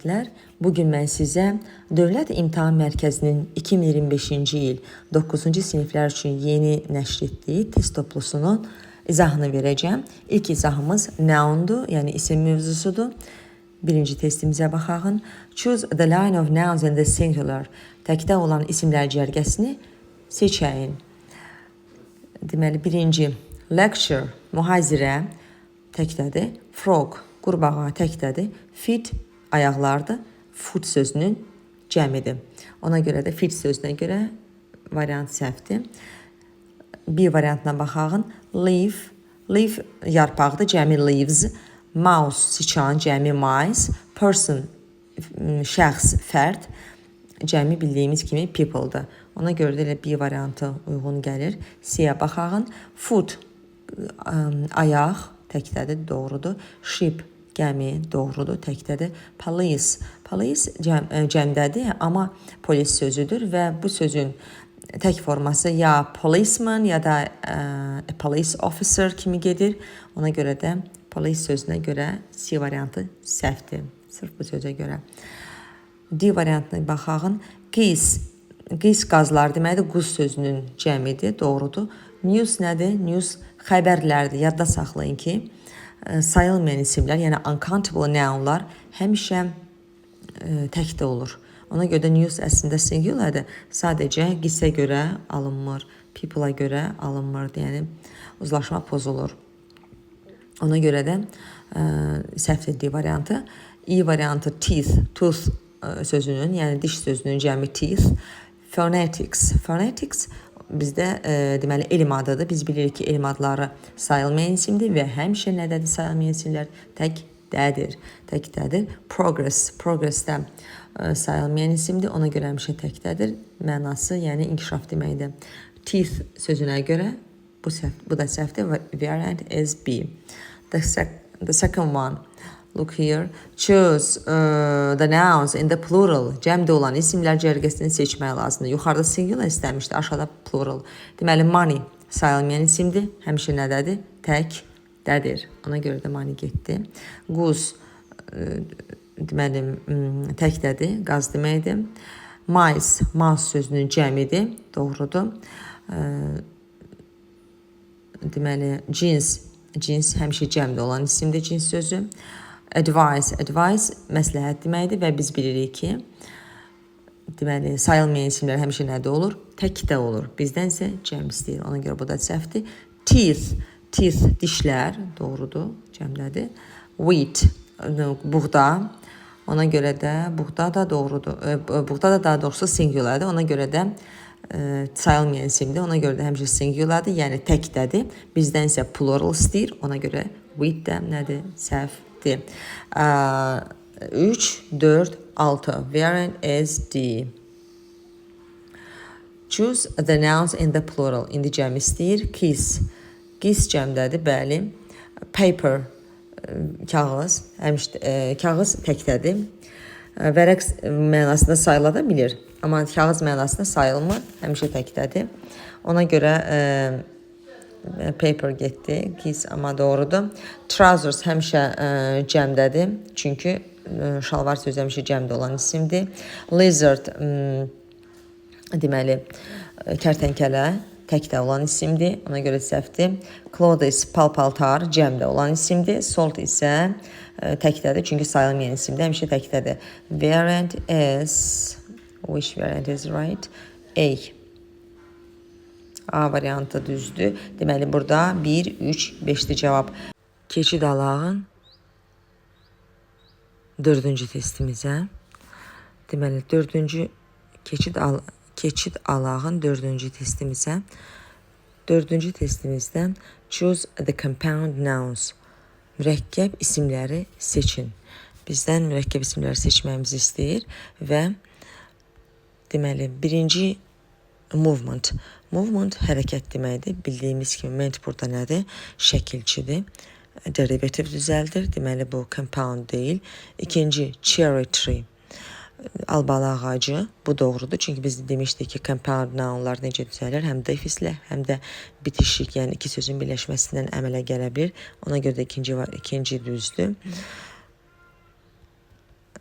Bugün mən sizə Dövlət İmtahan Mərkəzinin 2025-ci il 9-cu siniflər üçün yeni nəşr etdiyi test toplusunun izahını verəcəm. İlk izahımız noundur, yəni isim mövzusudur. Birinci testimizə baxaq. Choose the line of nouns in the singular. Təkdə olan isimlər cərgəsini seçəyin. Deməli, birinci lecture, mühazirə təkdədir. Frog, qurbağa təkdədir. Feet, ayaqlardır. Foot sözünün cəmidir. Ona görə də feet sözünə görə variant səhvdir. Bir variantına baxaq. Leaf, leaf yarpaqdır, cəmi leaves. Mouse, siçan, cəmi mice. Person, şəxs, fərd, cəmi bildiyimiz kimi people'dır. Ona görə də elə bir variantı uyğun gəlir. C-yə baxaq. Foot, ayaq təkdədir, doğrudur. Ship, gəmi, doğrudur, təkdədir. Police, police cəmdədir, amma polis sözüdür və bu sözün tək forması ya policeman ya da a police officer kimi gedir. Ona görə də police sözünə görə C variantı səhvdir. Sırf bu sözə görə. D variantına baxaq. Geese, geese qazlar deməkdir, quz sözünün cəmidir, doğrudur. News nədir? News xəbərlərdir. Yadda saxlayın ki, sayılmayan isimlər, yəni uncountable nounlar həmişə təkdə olur. Ona görə də news əslində singulardır. Sadəcə qisə görə alınmır, people-a görə alınmır, yəni uzlaşma pozulur. Ona görə də səhv etdiyi variantı. E variantı teeth, tooth sözünün, yəni diş sözünün cəmi teeth. Phonetics, phonetics bizdə deməli elm adıdır. Biz bilirik ki, elm adları sayılmayan isimdir və həmişə nədədir sayılmayan isimlər? Təkdədir. Təkdədir. Progress, progressdə sayılmayan isimdir. Ona görə həmişə təkdədir. Mənası, yəni inkişaf deməkdir. Teeth sözünə görə bu da səhvdir. Variant is B. The second one. Look here. Choose the nouns in the plural. Cəmdə olan isimlər cərgəsini seçmək lazımdır. Yuxarıda singular istəmişdi, aşağıda plural. Deməli, money sayılmayan isimdir. Həmişə nədədir? Təkdədir. Ona görə də money getdi. Goose deməli, təkdədir, qaz deməkdir. Mice, mouse sözünün cəmidir, doğrudur. Deməli, jeans, jeans həmişə cəmdə olan isimdir, jeans sözü. Advice, advice məsləhət deməkdir və biz bilirik ki, deməli, sayılmayan isimlər həmişə nədə olur? Təkdə olur. Bizdən isə cəm istəyir. Ona görə bu da səhvdir. Teeth, teeth dişlər, doğrudur, cəmdədir. Wheat, buğda. Ona görə də buğda da doğrudur. Buğda da daha doğrusu singulardır. Ona görə də sayılmayan isimdir. Ona görə də həmişə singulardır, yəni təkdədir. Bizdən isə plural istəyir. Ona görə wheat də nədir? Səhvdir. 3, 4, 6. Variant is D. Choose the nouns in the plural. İndi cəm istəyir. Kiss. Kiss cəmdədir, bəli. Paper, kağız. Kağız təkdədir. Vərəq mənasında sayıla da bilir. Amma kağız mənasında sayılmır. Həmişə təkdədir. Ona görə paper getdi. Kiss amma doğrudur. Trousers həmişə cəmdədir. Çünki şalvar sözü həmişə cəmdə olan isimdir. Lizard deməli kərtənkələ təkdə olan isimdir. Ona görə səhvdir. Clothes, pal-paltar cəmdə olan isimdir. Salt isə təkdədir. Çünki sayılmayan isimdir. Həmişə təkdədir. Variant is, which variant is right? A. A variantı düzdür. Deməli, burada 1, 3, 5-dir cavab. Keçid alağın 4-cü testimizə. Deməli, keçid alağın 4-cü testimizə. 4-cü testimizdən choose the compound nouns. Mürəkkəb isimləri seçin. Bizdən mürəkkəb isimləri seçməyimizi istəyir və deməli, birinci movement. Movement hərəkət deməkdir. Bildiyimiz kimi ment burada nədir? Şəkilçidir. Derivativ düzəldir. Deməli, bu compound deyil. İkinci, cherry tree. Albalı ağacı. Bu doğrudur. Çünki biz demişdik ki, compound nounlar necə düzəlir? Həm defislə, həm də bitişik, yəni iki sözün birləşməsindən əmələ gələ bilir. Ona görə də ikinci düzdür.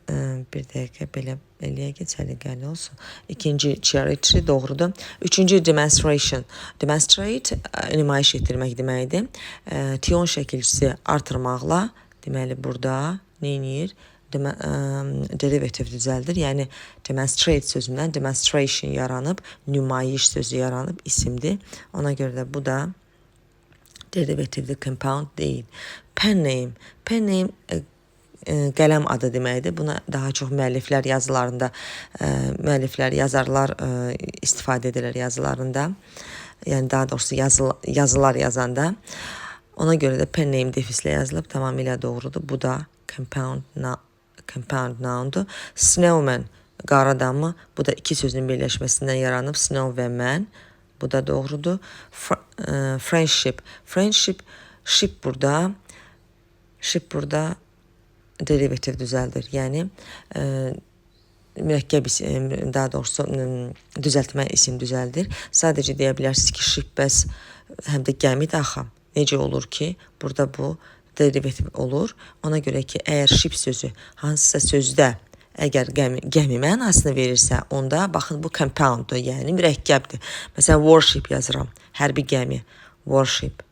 Bir dəqiqə belə eləyə keçəli gəli olsun. İkinci charity doğrudur. Üçüncü demonstration. Demonstrate nümayiş etdirmək deməkdir. Tion şəkilçisi artırmaqla, deməli burada nə edir? Derivative düzəldir. Yəni demonstrate sözündən demonstration yaranıb, nümayiş sözü yaranıb isimdir. Ona görə də bu da derivative compound deyil. Pen name. Pen name qələm adı deməkdir. Buna daha çox müəlliflər yazılarında, müəlliflər, yazarlar istifadə edirlər yazılarında. Yəni daha doğrusu yazılar yazanda. Ona görə də pen name defislə yazılıb, tamamilə doğrudur. Bu da compound noundur. Snowman, qar adamı. Bu da iki sözün birləşməsindən yaranıb. Snow və man. Bu da doğrudur. Friendship. Friendship, ship burada derivative düzəldir. Yəni mürəkkəb isim, daha doğrusu düzəltmə isim düzəldir. Sadəcə deyə bilərsiniz ki, ship bəs həm də gəmidir axı. Necə olur ki, burada bu derivative olur. Ona görə ki, əgər ship sözü hansısa sözdə əgər gəmi mənasını verirsə, onda baxın bu compounddur, yəni mürəkkəbdir. Məsələn, warship yazıram, hərbi gəmi, warship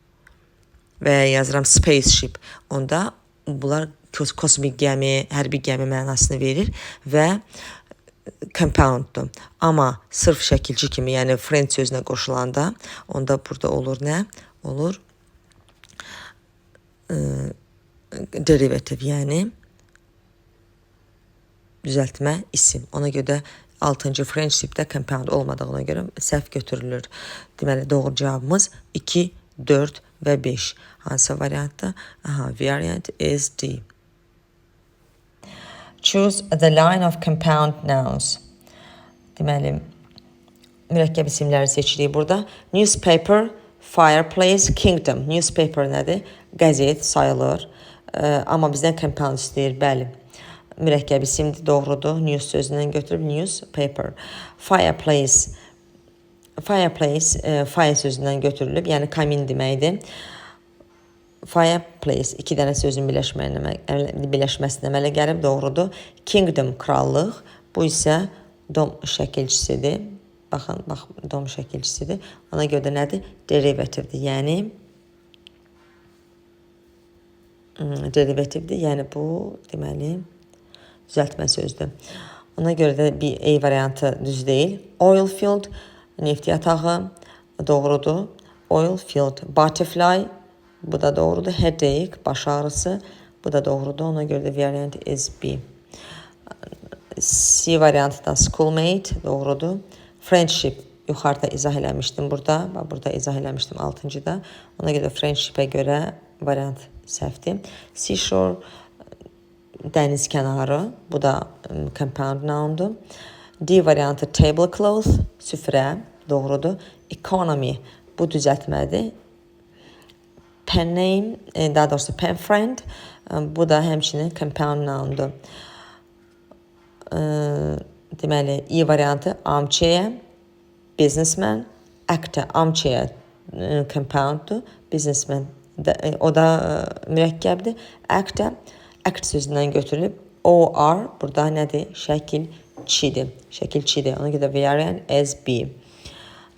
və yazıram spaceship. Onda bunlar kosmik gəmi, hərbi gəmi mənasını verir və compounddur. Amma sırf şəkilçi kimi, yəni friend sözünə qoşulanda, onda burada olur nə? Olur derivative, yəni düzəltmə isim. Ona görə 6-cı friendshipdə compound olmadığına görə səhv götürülür. Deməli, doğru cavabımız 2, 4 və 5. Hansı variantda? Variant is D. Choose the line of compound nouns. Deməli, mürəkkəb isimləri seçirik burada. Newspaper, fireplace, kingdom. Newspaper nədir? Qəzet sayılır. Amma bizdən compound istəyir, bəli. Mürəkkəb isimdir, doğrudur. News sözündən götürüb newspaper. Fireplace, fire sözündən götürülüb, yəni kamin deməkdir. Fireplace iki dənə sözün birləşməsindən əmələ gəlib, doğrudur. Kingdom, krallıq. Bu isə dom şəkilçisidir. Baxın, dom şəkilçisidir. Ona görə də nədir? Derivativedir. Yəni derivativedir. Yəni bu deməli düzəltmə sözdür. Ona görə də bir A variantı düz deyil. Oil field, neft yatağı, doğrudur. Oil field, butterfly, bu da doğrudur. Headache, baş ağrısı, bu da doğrudur. Ona görə də variant is B. C variantından schoolmate, doğrudur. Friendship, yuxarıda izah eləmişdim burada. Burada izah eləmişdim 6-cıda. Ona görə friendshipə görə variant səhvdir. Seashore, dəniz kənarı, bu da compound noundur. D variantı tablecloth, süfrə, doğrudur. Economy, bu düzəltmədir. Pen name, daha doğrusu pen friend, bu da həmçinin compound noundur. Deməli, E variantı armchair, businessman, actor, armchair compounddur, businessman, o da mürəkkəbdir. Actor, act sözündən götürülüb, OR, burada nədir? Şəkilçidir. Ona görə variant is B.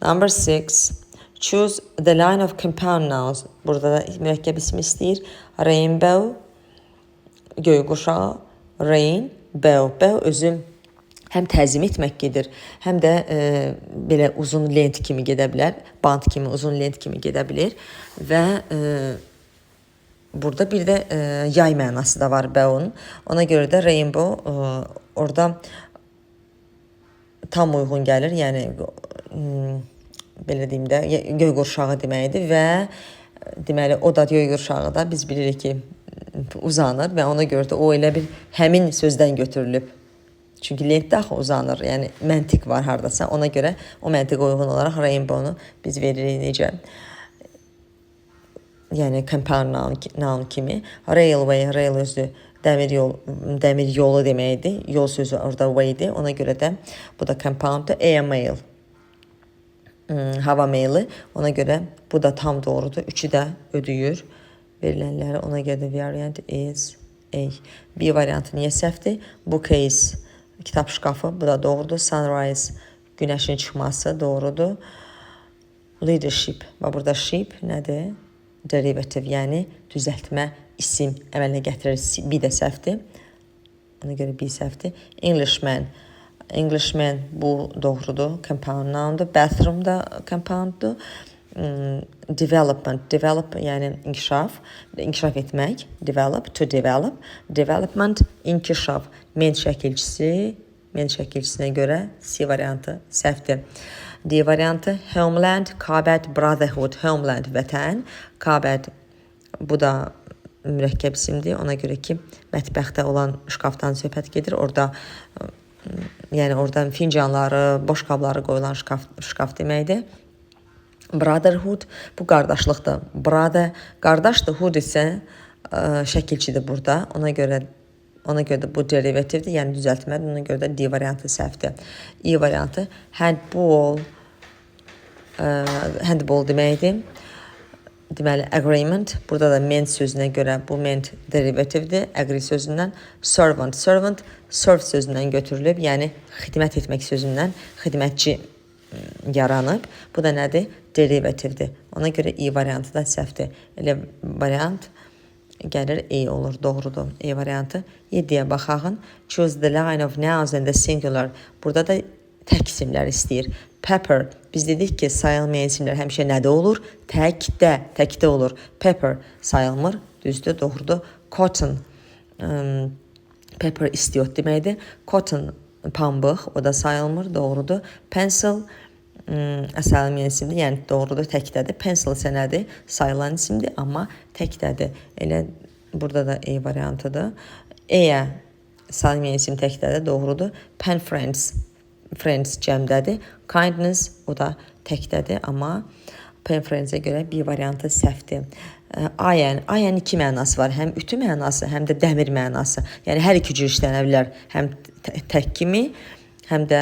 Number 6. Choose the line of compound nouns. Burada da mürəkkəb ismi istəyir. Rainbow, göy quşağı, rain, bow. Bow özü həm təzim etmək gedir, həm də belə uzun lent kimi gedə bilər, bant kimi, uzun lent kimi gedə bilir və burada bir də yay mənası da var bow'un. Ona görə də rainbow orada tam uyğun gəlir, yəni belə deyim də göy qurşağı deməkdir və deməli o da göy qurşağı da biz bilirik ki uzanır və ona görə də o elə bir həmin sözdən götürülüb. Çünki lentdə axı uzanır, yəni məntiq var hardasa, ona görə o məntiqə uyğun olaraq rainbow-nu biz veririk necə? Yəni compound noun kimi. Railway, rail özü dəmir yolu deməkdir. Yol sözü orada way-dir. Ona görə də bu da compound-dur. Airmail, hava meyli. Ona görə bu da tam doğrudur. Üçü də ödəyir verilənləri. Ona görə də variant is A. B variantı niyə səhvdir? Bookcase kitab şkafı, bu da doğrudur. Sunrise günəşin çıxması doğrudur. Leadership və burada ship nədir? Derivative, yəni düzəltmə isim əmələ gətirir. B də səhvdir. Ona görə B səhvdir. Englishman bu doğrudur. Compound noundur. Bathroom da compounddur. Develop yəni inkişaf etmək. Develop, to develop. Development, inkişaf. Men şəkilçisinə görə C variantı səhvdir. D variantı homeland, Kabad, brotherhood. Homeland vətən, Kabad bu da mürəkkəb isimdir. Ona görə ki, mətbəxdə olan şkafdan söhbət gedir. Orada oradan fincanları, boş qabları qoyulan şkaf deməkdir. Brotherhood bu qardaşlıqdır. Brother qardaşdır, hood isə şəkilçidir burada. Ona görə də bu derivativdir, yəni düzəltmədir. Ona görə də D variantı səhvdir. E variantı handball deməkdir. Deməli, agreement, burada da ment sözünə görə bu ment derivativdir. Agree sözündən. Serve sözündən götürülüb, yəni xidmət etmək sözündən xidmətçi yaranıb. Bu da nədir? Derivativdir. Ona görə E variantı da səhvdir. Elə variant gəlir E olur, doğrudur. E variantı. 7-yə baxağın. Choose the line of nouns and the singular. Burada da tək isimlər istəyir. Pepper. Biz dedik ki, sayılmayan isimlər həmişə nədə olur? Təkdə olur. Pepper sayılmır, düzdür, doğrudur. Cotton. Pepper istiot deməkdir. Cotton pambıq, o da sayılmır, doğrudur. Pencil sayılmayan isimdir, yəni doğrudur, təkdədir. Pencil isə nədir? Sayılan isimdir, amma təkdədir. Elə burada da E variantıdır. E-yə sayılmayan isim təkdədir, doğrudur. Pen friends cəmdədir. Kindness o da təkdədir, amma pen friends-ə görə B variantı səhvdir. Iron iki mənası var. Həm ütü mənası, həm də dəmir mənası. Yəni hər iki cür işlənə bilər. Həm tək kimi, həm də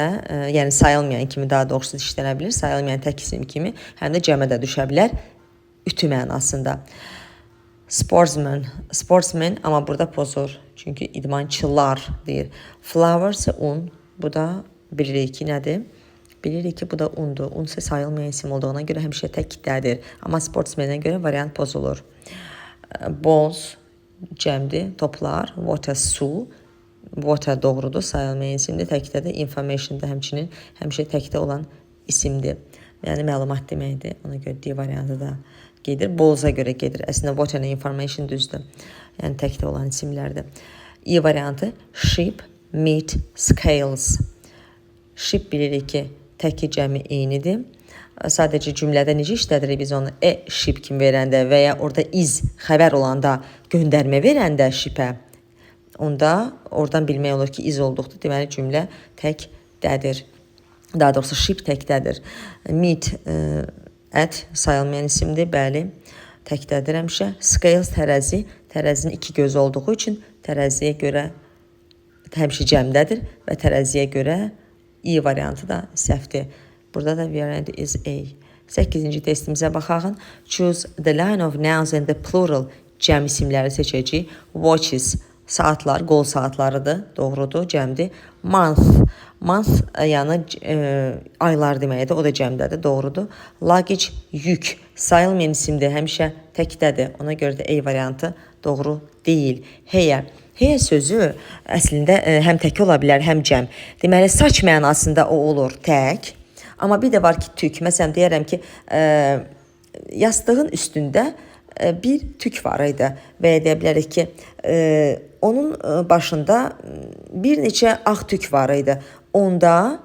yəni sayılmayan kimi daha doğrusu işlənə bilir. Sayılmayan tək isim kimi, həm də cəmə də düşə bilər ütü mənasında. Sportsman, amma burada pozur. Çünki idmançılar deyir. Flowers un, bu da bilirik ki nədir? Bilirik ki, bu da undur. Un isə sayılmayan isim olduğuna görə həmişə təkdədir. Amma sportsmenə görə variant pozulur. Balls cəmdir, toplar. Water su. Water doğrudur, sayılmayan isimdir, təkdədir. Information da həmçinin həmişə təkdə olan isimdir. Yəni məlumat deməkdir. Ona görə D variantı da gedir. Balls'a görə gedir. Əslində water and information düzdür. Yəni təkdə olan isimlərdir. E variantı sheep, meat, scales. Sheep bilirik ki, təki cəmi eynidir. Sadəcə cümlədə necə işlədirik biz onu? Sheep kimi verəndə və ya orada xəbər olanda, göndərmə verəndə sheepə, onda oradan bilmək olur ki, olduqdur. Deməli, cümlə təkdədir. Daha doğrusu sheep təkdədir. Meat, ət sayılmayan isimdir, bəli, təkdədir həmişə. Scales tərəzi, tərəzinin iki gözü olduğu üçün tərəziyə görə həmişə cəmdədir və tərəziyə görə E variantı da səhvdir. Burada da variant is A. 8-ci testimizə baxağın. Choose the line of nouns and the plural. Cəm isimləri seçəcəyik. Watches, saatlar, qol saatlarıdır. Doğrudur, cəmdir. Month yəni aylar deməkdir. O da cəmdədir, doğrudur. Luggage, yük, sayılmayan isimdir. Həmişə təkdədir. Ona görə də A variantı doğru deyil. Heyə sözü əslində həm tək ola bilər, həm cəm. Deməli, saç mənasında o olur tək. Amma bir də var ki, tük. Məsələn, deyərəm ki, yastığın üstündə bir tük var idi. Və ya deyə bilərik ki, onun başında bir neçə ağ tük var idi. Onda,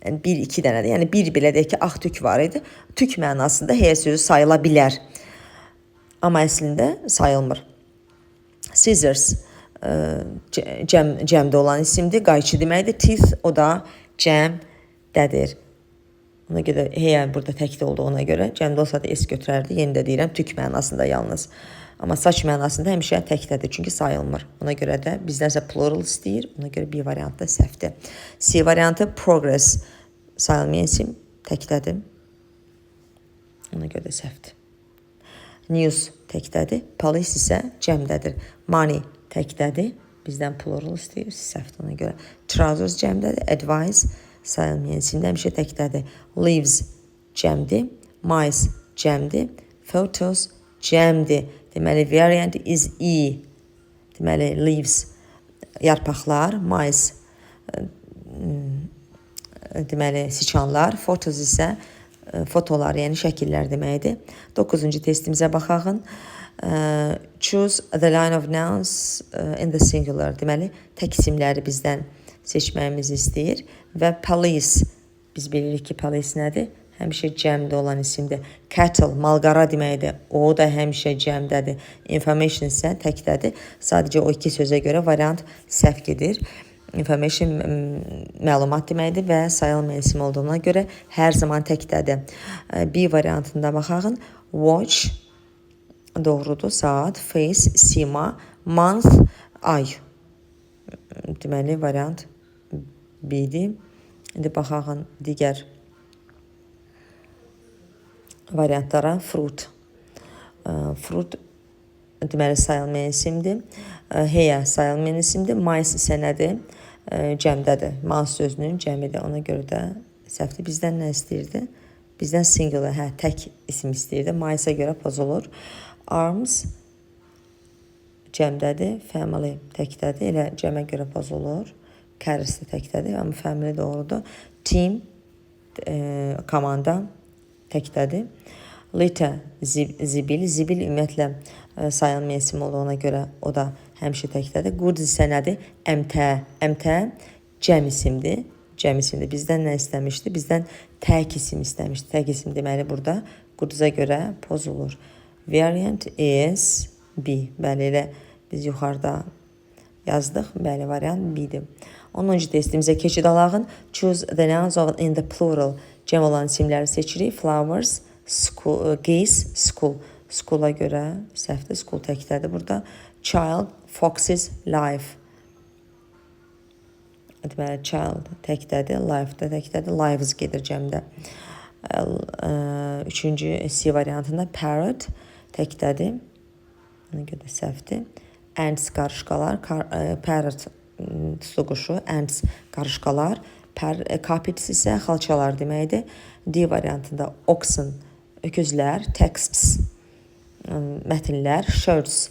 bir-iki dənədir. Yəni, bir belə deyək ki, ağ tük var idi. Tük mənasında heyə sözü sayıla bilər. Amma əslində sayılmır. Scissors. Cəmdə olan isimdir, qayçı deməkdir. Teeth, o da cəmdədir. Ona görə heyə burada təkdə olduğuna görə cəmdə olsa da S götürərdi. Yeni də deyirəm, tük mənasında yalnız. Amma saç mənasında həmişə təkdədir, çünki sayılmır. Ona görə də bizlərsə plural istəyir. Ona görə B variantı səhvdir. C variantı progress, sayılmayan isim təkdədir. Ona görə də səhvdir. News təkdədir, police isə cəmdədir. Money təkdədir. Bizdən plural istəyir, səhvdir ona görə. Trousers cəmdədir. Advice sayılmayan isimdə həmişə təkdədir. Leaves cəmdir. Mice cəmdir. Photos cəmdir. Deməli, variant is E. Deməli, leaves yarpaqlar, mice deməli, siçanlar, photos isə fotolar, yəni şəkillər deməkdir. 9-cu testimizə baxaq. Choose the line of nouns in the singular. Deməli, tək isimləri bizdən seçməyimizi istəyir və police, biz bilirik ki, police nədir? Həmişə cəmdə olan isimdir. Cattle, malqara deməkdir. O da həmişə cəmdədir. Information isə təkdədir. Sadəcə o iki sözə görə variant səhv gedir. Information məlumat deməkdir və sayılmayan isim olduğuna görə hər zaman təkdədir. B variantında baxaq. Watch doğrudur. Saat, face, sima, month, ay. Deməli, variant B-dir. İndi baxaq digər variantlara. Fruit. Fruit deməli sayılmayan isimdir. Heyə sayılmayan isimdir. Mice isə nədir? Cəmdədir. Mouse sözünün cəmidir. Ona görə də səhvdir. Bizdən nə istəyirdi? Bizdən singular, tək isim istəyirdi. Mice-ə görə pozulur. Arms cəmdədir. Family təkdədir. Elə cəmə görə pozulur. Carries də təkdədir. Amma family doğrudur. Team komanda təkdədir. Litter zibil. Zibil ümumiyyətlə sayılmayan isim olduğuna görə o da həmişə təkdədir. Goods isə nədir? Əmtə. Əmtə cəm isimdir. Cəm isimdir. Bizdən nə istəmişdi? Bizdən tək isim istəmişdi. Tək isim deməli burada goods-a görə pozulur. Variant is B. Bəli, elə biz yuxarıda yazdıq. Bəli, variant B-dir. 10-cu testimizə keçid alaq. Choose the nouns in the plural. Cəm olan isimləri seçirik. Flowers, school, geese, school. School-a görə səhvdir. School təkdədir burada. Child, foxes, life. Deməli, child təkdədir. Life də təkdədir. Lives gedir cəmdə. 3-cü C variantında parrot təkdədir. Ona görə səhvdir. Ants qarışqalar. Parrot tutuquşu. Ants qarışqalar. Carpets isə xalçalar deməkdir. D variantında oxen öküzlər. Texts mətnlər. Shirts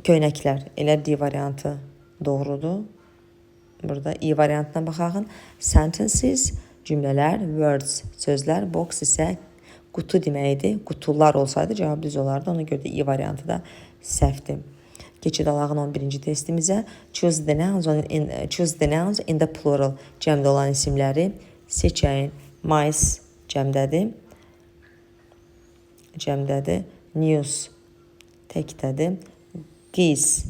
köynəklər. Elə D variantı doğrudur. Burada E variantına baxaq. Sentences cümlələr. Words sözlər. Box isə qutu deməkdir. Qutular olsaydı cavab düz olardı. Ona görə də E variantı da səhvdir. Keçid alaq 11-ci testimizə. Choose the nouns in the plural. Cəmdə olan isimləri seçəyin. Mice cəmdədir. Cəmdədir. News təkdədir. Geese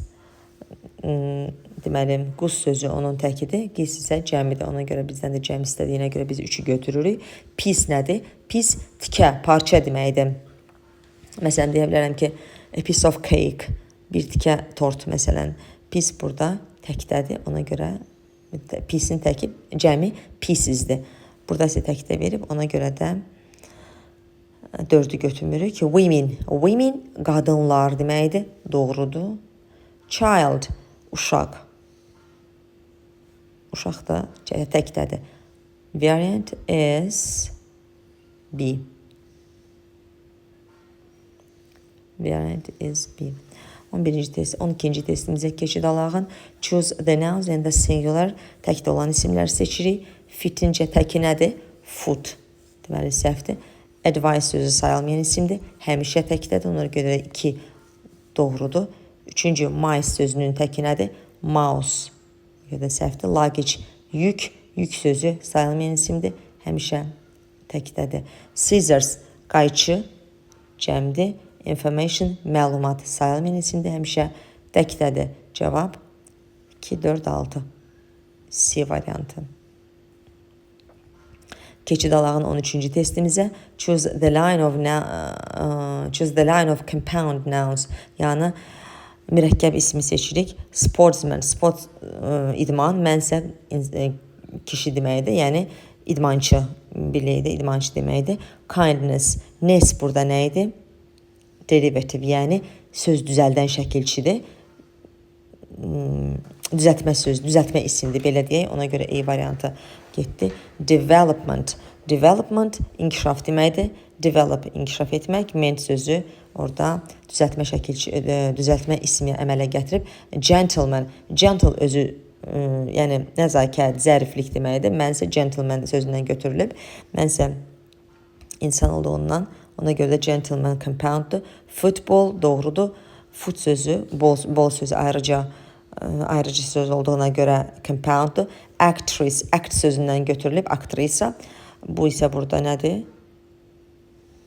deməli, quz sözü onun təkidir. Geese isə cəmidir. Ona görə bizdən də cəm istədiyinə görə biz 3-ü götürürük. Piece nədir? Piece tikə, parça deməkdir. Məsələn, deyə bilərəm ki, a piece of cake. Bir tikə tort məsələn. Piece burada təkdədir. Ona görə piece'in təki cəmi pieces'dir. Burada isə təkdə verib. Ona görə də 4-ü götürmürük ki, women. Women qadınlar deməkdir. Doğrudur. Child uşaq. Uşaq da təkdədir. Variant is B. Variant is B. 12-ci testimizə keçid alaq. Choose the nouns in the singular. Təkdə olan isimlər seçirik. Fitincə təki nədir? Foot. Deməli, səhvdir. Advice sözü sayılmayan isimdir. Həmişə təkdədir. Ona görə 2 doğrudur. 3-cü mice sözünün təki nədir? Mouse. Görə səhvdir. Luggage yük. Yük sözü sayılmayan isimdir. Həmişə təkdədir. Scissors qayçı cəmdir. Information məlumat sayılmayan isimdir. Həmişə təkdədir. Cavab 2, 4, 6. C variantı. Keçid alaq 13-cü testimizə. Choose the line of compound nouns. Yəni mürəkkəb ismi seçirik. Sportsman, sport idman, mənsə kişi deməkdir. Yəni idmançı birlikdə idmançı deməkdir. Kindness, ness burada nə idi? Derivative, yəni söz düzəldən şəkilçidir. düzəltmə söz, düzəltmə isimdir, belə deyək. Ona görə E variantı getdi. Development. Development inkişaf deməkdir. Develop inkişaf etmək. Ment sözü orada düzəltmə ismi əmələ gətirib. Gentleman. Gentle özü yəni nəzakət, zəriflik deməkdir. Mən isə gentleman sözündən götürülüb. Mən isə insan olduğundan ona görə də gentleman compounddur. Football doğrudur. Foot sözü, bol sözü ayrıcı söz olduğuna görə compounddur. Actress, act sözündən götürülüb, aktrisa. Bu isə burada nədir?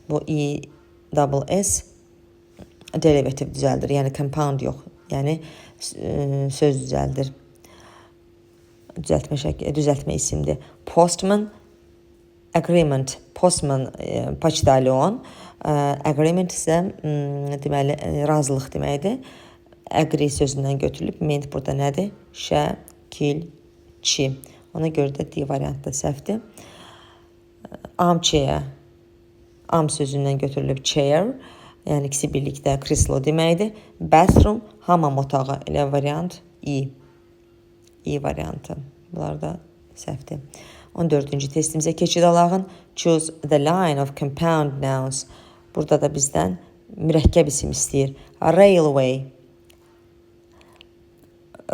Bu E-S derivativ düzəldir. Yəni compound yox. Yəni söz düzəldir. Düzəltmə isimdir. Postman, agreement. Postman, poçtalyon. Agreement isə deməli razılıq deməkdir. Agree sözündən götürülüb. Ment burada nədir? Şəkilçi. Ona görə də D variantda səhvdir. Armchair. Arm sözündən götürülüb chair. Yəni ikisi birlikdə kreslo deməkdir. Bathroom, hamam otağı. Elə variant E. E variantı. Bunlar da səhvdir. 14-cü testimizə keçid alağın. Choose the line of compound nouns. Burada da bizdən mürəkkəb isim istəyir. Railway.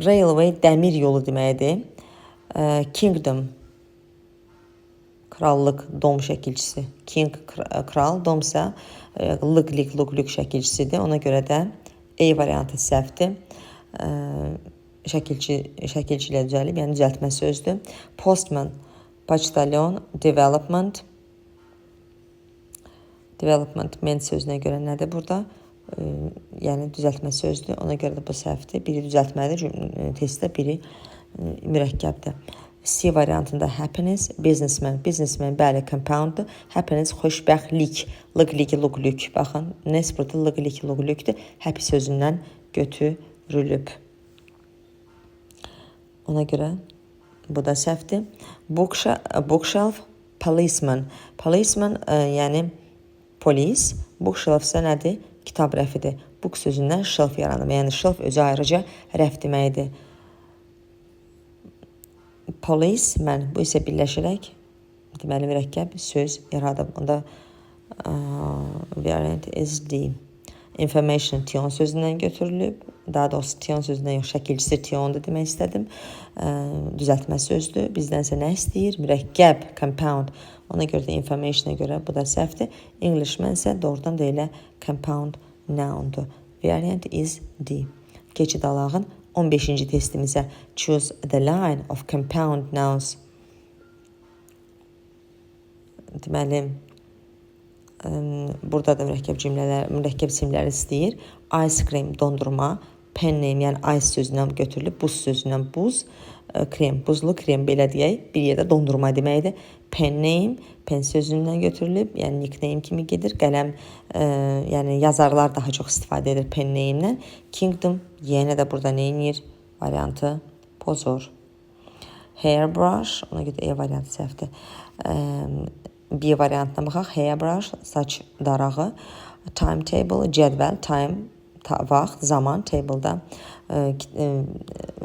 Railway dəmir yolu deməkdir. Kingdom. Krallıq, dom şəkilçisi. King, kral, dom isə lıq şəkilçisidir. Ona görə də E variantı səhvdir. Şəkilçi ilə düzəlib, yəni düzəltmə sözdür. Postman, poçtalyon, development. Development, ment sözünə görə nədir burada? Yəni düzəltmə sözdür. Ona görə də bu səhvdir. Biri düzəltmədir testdə, biri mürəkkəbdir. C variantında happiness, businessman. Businessman bəli compounddur. Happiness xoşbəxtlik, lıq-lük. Baxın, nes burada lıq-lükdür. Happy sözündən götürülüb. Ona görə bu da səhvdir. Bookshelf, policeman. Policeman yəni polis. Bookshelf isə nədir? Kitab rəfidir. Book sözündən shelf yaranır. Yəni shelf özü ayrıca rəf deməkdir. Policeman, bu isə birləşərək deməli mürəkkəb söz yaradıb. Onda variant is D. Information, tion sözündən götürülüb. Daha doğrusu tion sözündən yox, şəkilçisi tiondur demək istədim. Düzəltmə sözdür. Bizdən isə nə istəyir? Mürəkkəb, compound. Ona görə də information'a görə bu da səhvdir. Englishman isə doğrudan da elə compound noundur. Variant is D. Keçid alağın 15-ci testimizə. Choose the line of compound nouns. Deməli, burada da mürəkkəb isimləri istəyir. Ice cream, dondurma. Pen name, yəni ice sözündən götürülüb. Buz sözündən buz. Krem, buzlu krem belə deyək. Bir yerdə dondurma deməkdir. Pen name, pen sözündən götürülüb. Yəni nickname kimi gedir. Qələm, yəni yazarlar daha çox istifadə edir pen name-dən. Kingdom, yenə də burada neyinir? Variantı pozor. Hairbrush, ona görə E variantı səhvdir. B variantına baxaq. Hairbrush, saç darağı. Timetable, cədvəl, time, vaxt, zaman, table-da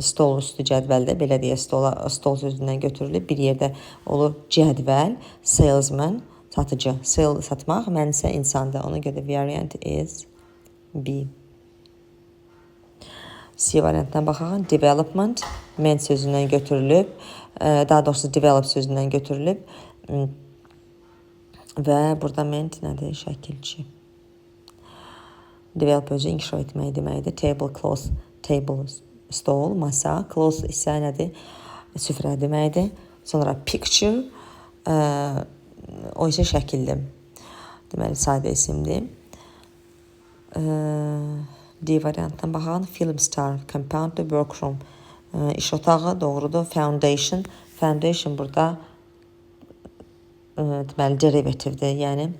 stol üstü cədvəldə, belə deyə stol sözündən götürülüb. Bir yerdə olur cədvəl, salesman, satıcı, sale satmaq, mən isə insandır. Ona görə variant is B. C variantına baxaq. Development, ment sözündən götürülüb. Daha doğrusu develop sözündən götürülüb. Və burada ment nədir? Şəkilçi. Develop özü inkişaf etmək deməkdir. Table, cloth, table, stol, masa. Cloth isə nədir? Süfrə deməkdir. Sonra picture, o isə şəkildir. Deməli, sadə isimdir. D variantdan baxaq. Film star, compound, workroom. İş otağı, doğrudur. Foundation. Foundation burada deməli, derivativdir. Yəni,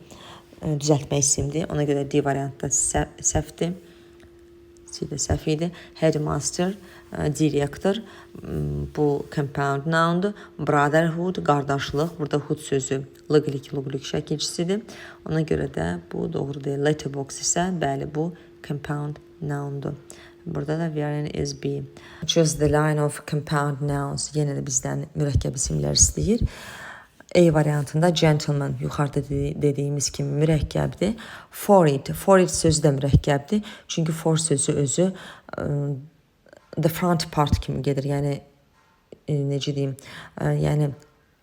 düzəltmə isimdir. Ona görə D variantda səhvdir. C də səhv idi. Headmaster, direktor. Bu compound noundur. Brotherhood, qardaşlıq. Burada hood sözü lıq-lük şəkilçisidir. Ona görə də bu doğru deyil. Letterbox isə bəli bu compound noundur. Burada da variant is B. Choose the line of compound nouns. Yenə də bizdən mürəkkəb isimlər istəyir. A variantında gentleman yuxarıda dediyimiz kimi mürəkkəbdir. For it sözü də mürəkkəbdir. Çünki for sözü özü the front part kimi gedir. Yəni necə deyim? Yəni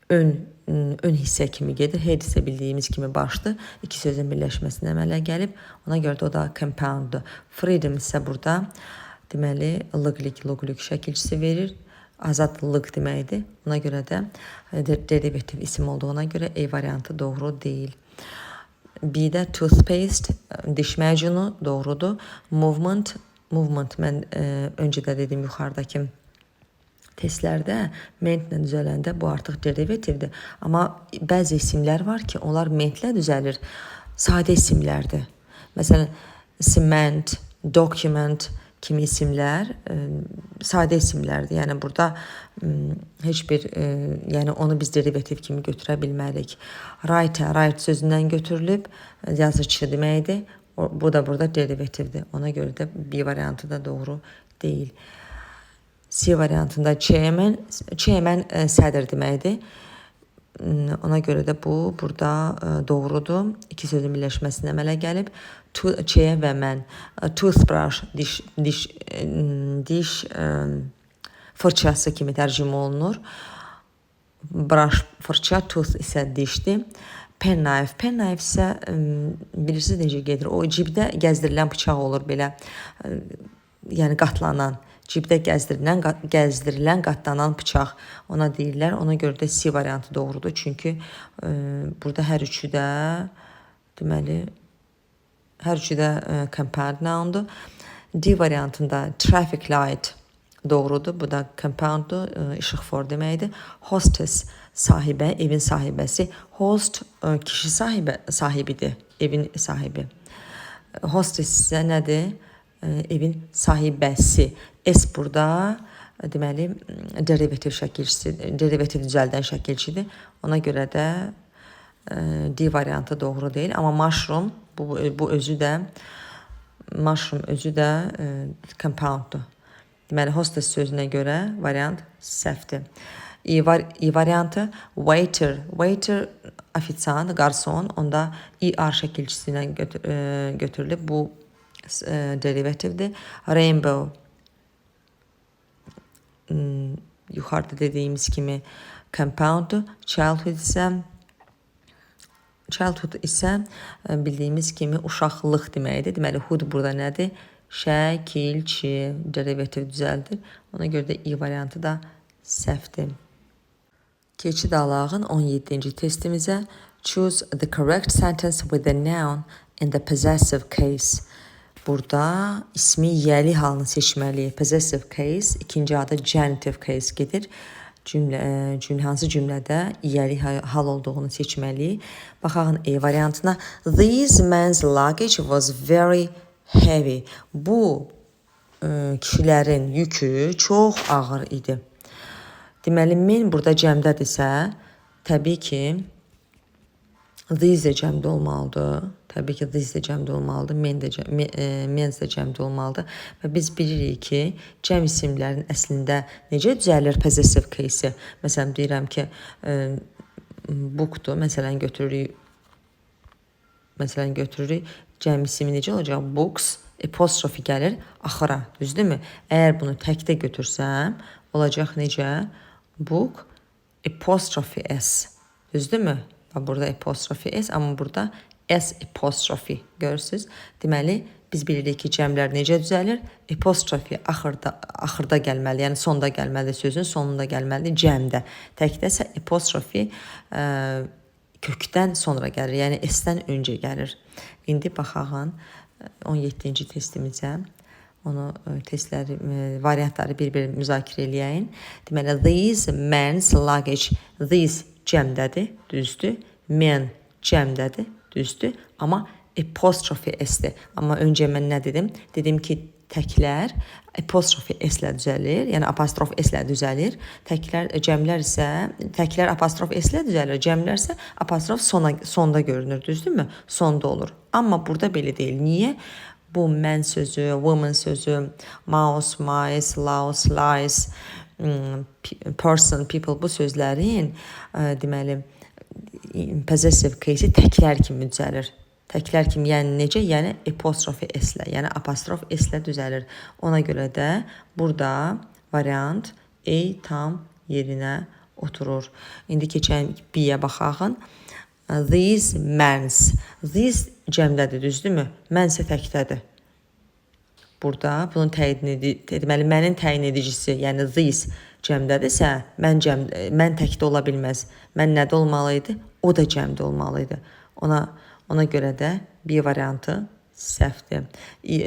ön hissə kimi gedir. Head isə bildiyimiz kimi başdır. İki sözün birləşməsindən əmələ gəlib. Ona görə də o da compounddur. Freedom isə burada deməli lığlik şəkilçisi verir. Azadlıq deməkdir. Ona görə də derivativ isim olduğuna görə A variantı doğru deyil. B-də toothpaste, diş macunu doğrudur. Movement mən öncə də dedim yuxarıdakı testlərdə mentlə düzələndə bu artıq derivativdir. Amma bəzi isimlər var ki, onlar mentlə düzəlir. Sadə isimlərdir. Məsələn, cement, document kimi isimlər sadə isimlərdir. Yəni burada heç bir yəni onu biz derivativ kimi götürə bilmərik. Writer sözündən götürülüb yazıcı deməkdir. Bu da burada derivativdir. Ona görə də B variantı da doğru deyil. C variantında chairman sədr deməkdir. Ona görə də bu burada doğrudur. İki sözün birləşməsindən əmələ gəlib. Chair və mən. Toothbrush diş fırçası kimi tərcümə olunur. Brush fırça, tooth isə dişdir. Penknife isə bilirsiniz necə gedir. O cibdə gəzdirilən bıçaq olur belə. Yəni qatlanan. Cibdə gəzdirilən, qatlanan bıçaq ona deyirlər. Ona görə də C variantı doğrudur. Çünki burada hər üçü də deməli compound noundur. D variantında traffic light doğrudur. Bu da compounddur. İşıqfor deməkdir. Hostess sahibə, evin sahibəsi. Host kişi sahibidir, evin sahibi. Hostess isə nədir? Evin sahibəsi. S burada deməli derivativ düzəldən şəkilçidir. Ona görə də D variantı doğru deyil. Amma mushroom bu özü də compounddur. Deməli hostess sözünə görə variant səhvdir. E variantı waiter ofisiant, qarson, onda ER şəkilçisi ilə götürülüb. Bu derivativdir. Rainbow yuxarıda dediyimiz kimi compounddur. Childhood isə bildiyimiz kimi uşaqlıq deməkdir. Deməli hood burada nədir? Şəkilçi derivativ düzəldir. Ona görə də E variantı da səhvdir. Keçid alağın 17-ci testimizə choose the correct sentence with the noun in the possessive case. Burada ismi yəli halını seçməliyik. Possessive case, ikinci adı genitive case gedir. Hansı cümlədə yəli hal olduğunu seçməliyik. Baxaq E variantına. This man's luggage was very heavy. Bu kişilərin yükü çox ağır idi. Deməli, men burada cəmdədirsə, təbii ki, these də cəmdə olmalıdır. Təbii ki, these də cəmdə olmalıdır. Men's də cəmdə olmalıdır. Və biz bilirik ki, cəm isimlərin əslində necə düzəlir possessive case-i? Məsələn, deyirəm ki, bookdur. Məsələn, götürürük. Cəm ismi necə olacaq? Books, apostrofi gəlir axıra. Düzdürmü? Əgər bunu təkdə götürsəm, olacaq necə? Book, apostrophe S. Düzdürmü? Burada apostrophe S, amma burada S apostrophe. Görürsünüz? Deməli, biz bilirik ki, cəmlər necə düzəlir? Apostrophe axırda gəlməli, yəni sonda gəlməli, sözün sonunda gəlməli, cəmdə. Təkdə isə apostrophe kökdən sonra gəlir, yəni S-dən öncə gəlir. İndi baxağın 17-ci testimizə. Onu testləri, variantları bir-bir müzakirə eləyəyin. Deməli, this man's luggage. This cəmdədir, düzdür. Men cəmdədir, düzdür. Amma apostrophe S-dir. Amma öncə mən nə dedim? Dedim ki, təklər apostrophe S-lə düzəlir. Yəni apostrof S-lə düzəlir. Cəmlər isə təklər apostrof S-lə düzəlir. Cəmlər isə apostrof sonda görünür, düzdürmü? Sonda olur. Amma burada belə deyil. Niyə? Bu mən sözü, woman sözü, mouse, mice, louse, lies, person, people bu sözlərin deməli possessive case təklər kimi düzəlir. Təklər kimi, yəni necə? Yəni apostrofe s-lə, yəni apostrof s-lə düzəlir. Ona görə də burada variant A tam yerinə oturur. İndi keçən B-yə baxaq. These men's. These cəmdədir, düzdürmü? Mən isə təkdədir. Burada bunun deməli mənin təyin edicisi, yəni these cəmdədirsə, mən təkdə ola bilməz. Mən nədə olmalı idi? O da cəmdə olmalı idi. Ona görə də B variantı səhvdir.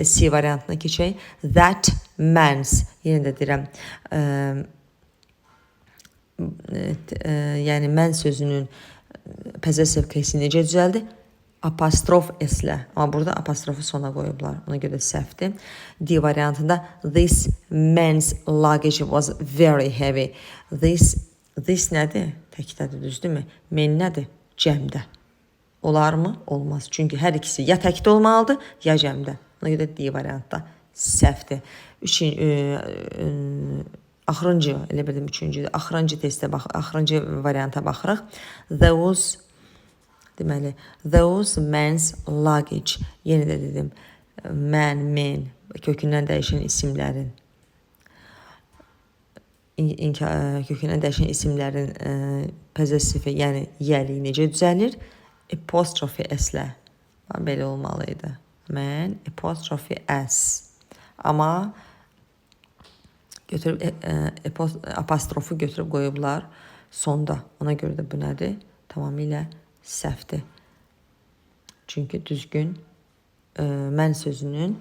C variantına keçək. That man's. Yenə də deyirəm. Yəni mən sözünün possessive case necə düzəldi? Apostrof s-lə. Amma burada apostrofu sona qoyublar. Ona görə səhvdir. D variantında this man's luggage was very heavy. This nədir? Təkdədir, düzdürmü? Men nədir? Cəmdə. Olarmı? Olmaz. Çünki hər ikisi ya təkdə olmalıdır, ya cəmdə. Ona görə D variantda səhvdir. Axırıncı, elə bildim üçüncüdür. Axırıncı testə axırıncı varianta baxırıq. Deməli, those men's luggage. Yenə də dedim, men, kökündən dəyişən isimlərin possessive, yəni yəli necə düzəlir? Apostrophe s-lə. Belə olmalı idi. Men, apostrophe s. Amma apostrofu götürüb qoyublar sonda. Ona görə də bu nədir? Tamamilə səhvdir. Çünki düzgün mən sözünün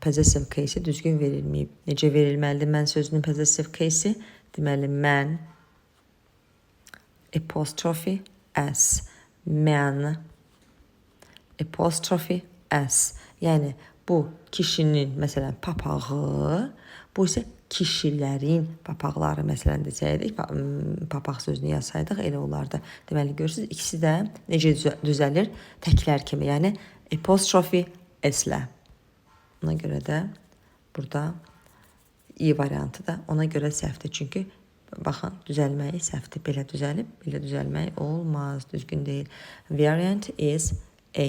possessive case düzgün verilməyib. Necə verilməlidir mən sözünün possessive case? Deməli, mən apostrophe s. Mən apostrophe s. Yəni, bu kişinin, məsələn, papağı, bu isə kişilərin papaqları, məsələn, desəydik, papaq sözünü yazsaydıq, elə olardı. Deməli, görürsünüz, ikisi də necə düzəlir? Təklər kimi, yəni apostrophe s-lə. Ona görə də burada i variantı da ona görə səhvdir. Çünki, baxın, düzəlməyi səhvdir. Belə düzəlib, belə düzəlmək olmaz, düzgün deyil. Variant is A.